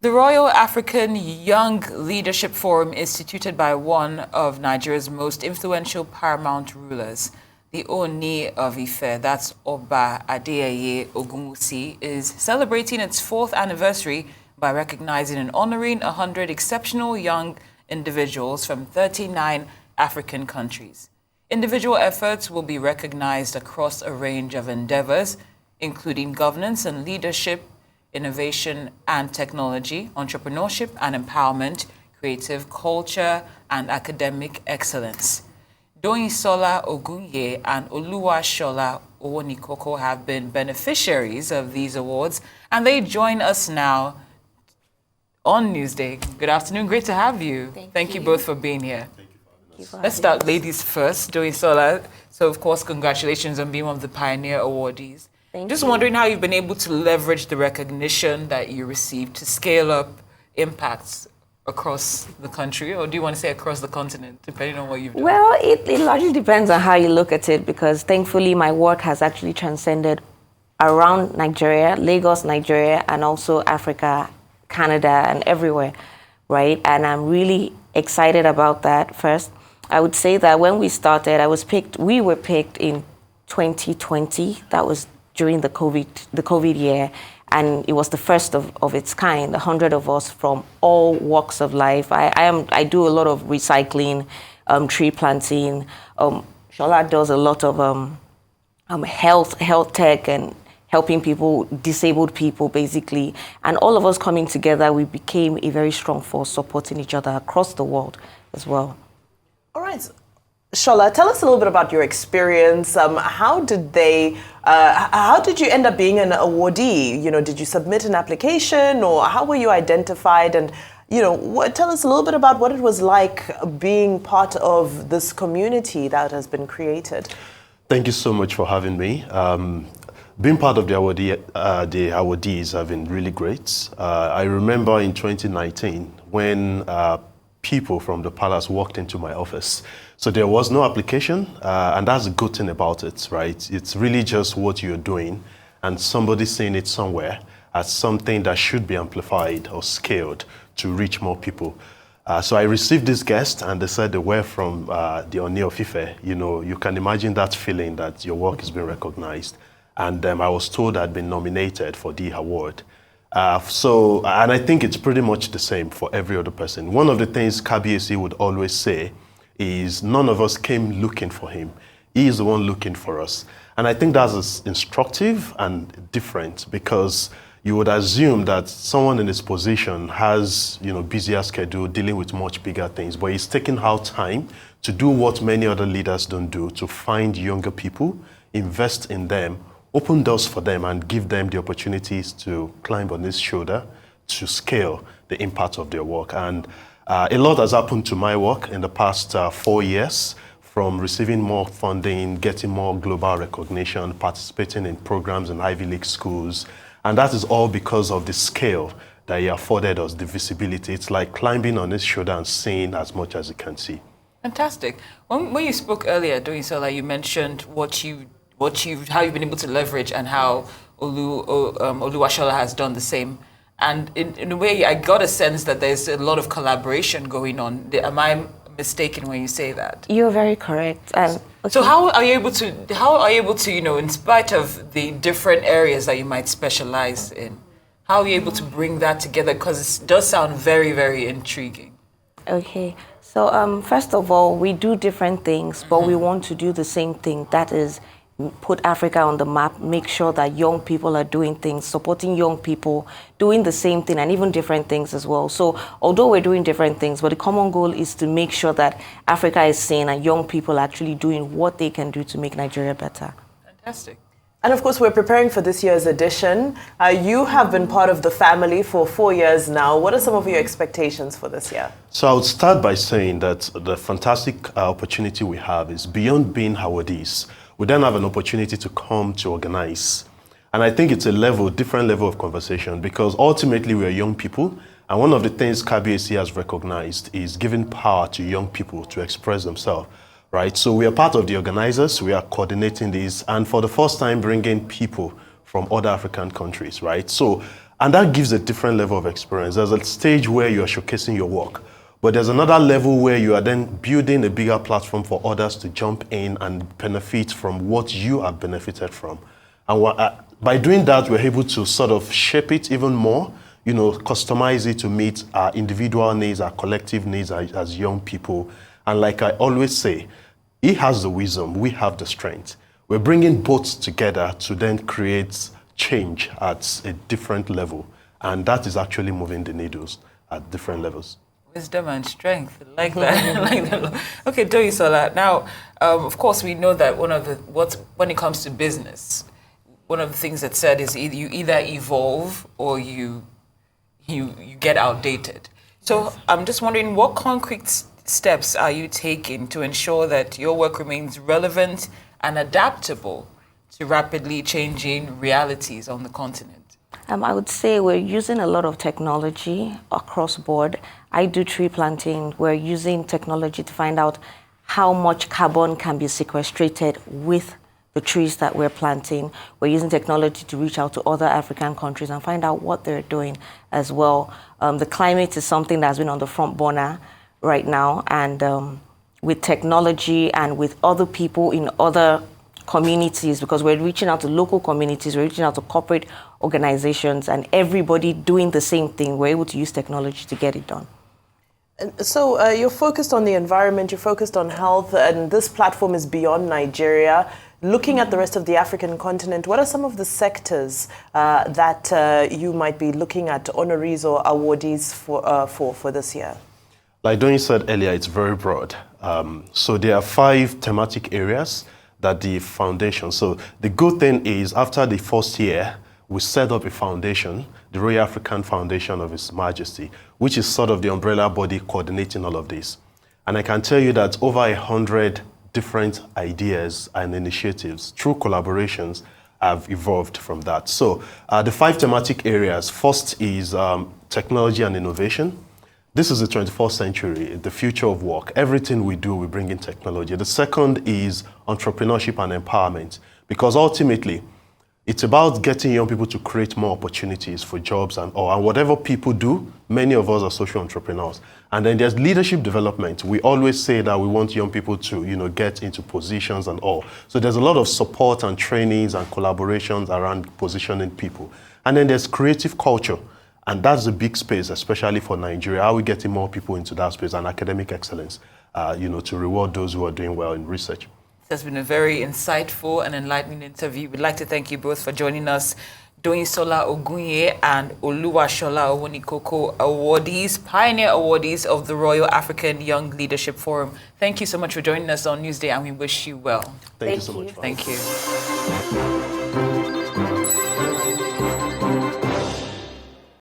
The Royal African Young Leadership Forum, instituted by one of Nigeria's most influential paramount rulers, the Ooni of Ife, that's Oba Adeyeye Ogunwusi, is celebrating its 4th anniversary by recognizing and honoring 100 exceptional young individuals from 39 African countries. Individual efforts will be recognized across a range of endeavors, including governance and leadership, innovation and technology, entrepreneurship and empowerment, creative culture, and academic excellence. Doyinsola Ogunye and Oluwasola Owonikoko have been beneficiaries of these awards, and they join us now on Newsday. Good afternoon. Great to have you. Thank you both for being here. Thank you for having us. Let's start ladies first. Doyinsola, so of course, congratulations on being one of the Pioneer Awardees. Just wondering how you've been able to leverage the recognition that you received to scale up impacts across the country, or do you want to say across the continent, depending on what you've done? Well, it largely depends on how you look at it, because thankfully my work has actually transcended around Nigeria, Lagos, Nigeria, and also Africa, Canada, and everywhere, right? And I'm really excited about that. First, I would say that when we started, we were picked in 2020. That was during the COVID year, and it was the first of its kind. 100 of us from all walks of life. I do a lot of recycling, tree planting. Shola does a lot of health tech and helping people, disabled people, basically. And all of us coming together, we became a very strong force, supporting each other across the world as well. All right. Shola, tell us a little bit about your experience. How did you end up being an awardee? You know, did you submit an application, or how were you identified? And, you know, tell us a little bit about what it was like being part of this community that has been created. Thank you so much for having me. Being part of the awardees have been really great. I remember in 2019 when people from the palace walked into my office. So there was no application, and that's the good thing about it, right? It's really just what you're doing and somebody seeing it somewhere as something that should be amplified or scaled to reach more people. So I received this guest, and they said they were from the Ooni of Ife. You know, you can imagine that feeling that your work is being recognized. And I was told I'd been nominated for the award. And I think it's pretty much the same for every other person. One of the things Kabiyesi would always say is none of us came looking for him. He is the one looking for us. And I think that's instructive and different, because you would assume that someone in this position has, you know, busier schedule, dealing with much bigger things, but he's taking out time to do what many other leaders don't do, to find younger people, invest in them, open doors for them, and give them the opportunities to climb on his shoulder to scale the impact of their work. And a lot has happened to my work in the past 4 years, from receiving more funding, getting more global recognition, participating in programs in Ivy League schools. And that is all because of the scale that he afforded us, the visibility. It's like climbing on his shoulder and seeing as much as you can see. Fantastic. When you spoke earlier, Doyinsola, you mentioned how you've been able to leverage, and how Oluwasola has done the same. And in a way, I got a sense that there's a lot of collaboration going on. Am I mistaken when you say that? You're very correct. Okay. So how are you able to, you know, in spite of the different areas that you might specialize in, how are you able to bring that together? Because it does sound very, very intriguing. Okay. So first of all, we do different things, but we want to do the same thing. That is, put Africa on the map, make sure that young people are doing things, supporting young people, doing the same thing, and even different things as well. So although we're doing different things, but the common goal is to make sure that Africa is seen and young people are actually doing what they can do to make Nigeria better. Fantastic. And of course, we're preparing for this year's edition. You have been part of the family for 4 years now. What are some of your expectations for this year? So I would start by saying that the fantastic opportunity we have is beyond being awardees. We then have an opportunity to come to organize. And I think it's a different level of conversation, because ultimately we are young people. And one of the things Kabiyesi has recognized is giving power to young people to express themselves, right? So we are part of the organizers, we are coordinating these, and for the first time bringing people from other African countries, right? So And that gives a different level of experience. There's a stage where you are showcasing your work, but there's another level where you are then building a bigger platform for others to jump in and benefit from what you have benefited from. And by doing that, we're able to sort of shape it even more, customize it to meet our individual needs, our collective needs as young people. And like I always say, he has the wisdom, we have the strength. We're bringing both together to then create change at a different level. And that is actually moving the needles at different levels. Wisdom and strength, like that. Like that. Okay, Doyinsola. Now, of course, we know that when it comes to business, one of the things that's said is you either evolve or you get outdated. So I'm just wondering, what concrete steps are you taking to ensure that your work remains relevant and adaptable to rapidly changing realities on the continent? I would say we're using a lot of technology across board. I do tree planting. We're using technology to find out how much carbon can be sequestrated with the trees that we're planting. We're using technology to reach out to other African countries and find out what they're doing as well. The climate is something that's been on the front burner right now, and with technology and with other people in other communities, because we're reaching out to local communities, we're reaching out to corporate organizations, and everybody doing the same thing. We're able to use technology to get it done. So you're focused on the environment, you're focused on health, and this platform is beyond Nigeria. Looking at the rest of the African continent, what are some of the sectors that you might be looking at honorees or awardees for this year? Like Doyin said earlier, it's very broad. So there are 5 thematic areas that the foundation. So the good thing is, after the first year, we set up a foundation, the Royal African Foundation of His Majesty, which is sort of the umbrella body coordinating all of this. And I can tell you that over 100 different ideas and initiatives through collaborations have evolved from that. So the 5 thematic areas, first is technology and innovation. This is the 21st century, the future of work. Everything we do, we bring in technology. The second is entrepreneurship and empowerment, because ultimately, it's about getting young people to create more opportunities for jobs and whatever people do, many of us are social entrepreneurs. And then there's leadership development. We always say that we want young people to, get into positions and all. So there's a lot of support and trainings and collaborations around positioning people. And then there's creative culture. And that's a big space, especially for Nigeria. How are we getting more people into that space, and academic excellence, to reward those who are doing well in research. It has been a very insightful and enlightening interview. We'd like to thank you both for joining us. Doyinsola Ogunye and Oluwasola Owonikoko awardees, pioneer awardees of the Royal African Young Leadership Forum. Thank you so much for joining us on Newsday, and we wish you well. Thank you so much. Thank you.